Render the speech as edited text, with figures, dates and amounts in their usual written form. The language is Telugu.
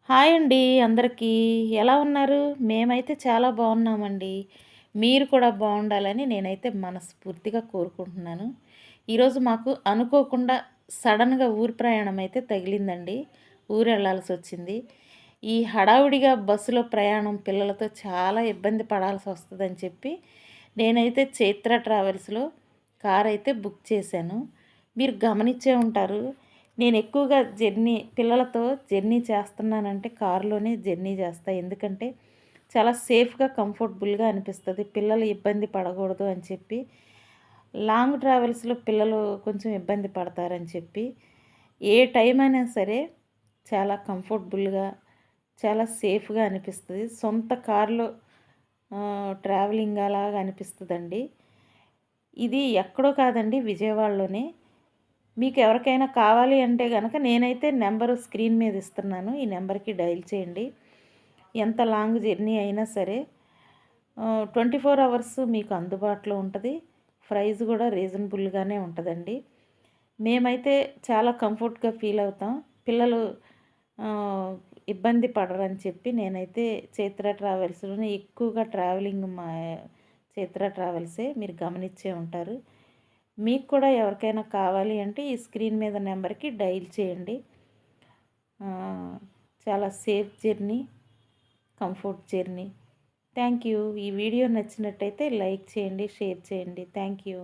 హాయ్ అండి అందరికీ. ఎలా ఉన్నారు? మేమైతే చాలా బాగున్నామండి. మీరు కూడా బాగుండాలని నేనైతే మనస్ఫూర్తిగా కోరుకుంటున్నాను. ఈరోజు మాకు అనుకోకుండా సడన్‌గా ఊరు ప్రయాణం అయితే తగిలిందండి. ఊరెళ్ళాల్సొచ్చింది. ఈ హడావుడిగా బస్సులో ప్రయాణం పిల్లలతో చాలా ఇబ్బంది పడాల్సొస్తదని చెప్పి నేనైతే చైత్ర ట్రావెల్స్‌లో కారైతే బుక్ చేశాను. మీరు గమనించే ఉంటారు. నేను ఎక్కువగా పిల్లలతో జర్నీ చేస్తున్నానంటే కారులోనే జర్నీ చేస్తా. ఎందుకంటే చాలా సేఫ్‌గా, కంఫర్టబుల్‌గా అనిపిస్తది. పిల్లలు ఇబ్బంది పడకూడదు అని చెప్పి. లాంగ్ ట్రావెల్స్‌లో పిల్లలు కొంచెం ఇబ్బంది పడతారని చెప్పి, ఏ టైం అయినా సరే చాలా కంఫర్టబుల్‌గా, చాలా సేఫ్‌గా అనిపిస్తది. సొంత కారులో ట్రావెలింగ్ అలాగా అనిపిస్తదండి. ఇది ఎక్కడో కాదండి, విజయవాడలోనే. మీకు ఎవరికైనా కావాలి అంటే గనక నేనైతే నెంబరు స్క్రీన్ మీద ఇస్తున్నాను. ఈ నెంబర్‌కి డయల్ చేయండి. ఎంత లాంగ్ జర్నీ అయినా సరే 24 అవర్స్ మీకు అందుబాటులో ఉంటది. ప్రైస్ కూడా రీజనబుల్‌గానే ఉంటదండి. మేమైతే చాలా కంఫర్ట్‌గా ఫీల్ అవుతాం. పిల్లలు ఆహ్, ఇబ్బంది పడరని చెప్పి నేనైతే చైత్ర ట్రావెల్స్‌లోనే ఎక్కువగా ట్రావెలింగ్ చైత్ర ట్రావెల్సే, మీరు గమనించే ఉంటారు. మీకు కూడా ఎవరికైనా కావాలి అంటే ఈ స్క్రీన్ మీద నెంబర్‌కి డయల్ చేయండి. చాలా safe journey, comfort journey. Thank you. ఈ వీడియో నచ్చినట్టయితే లైక్ చేయండి, షేర్ చేయండి. Thank you.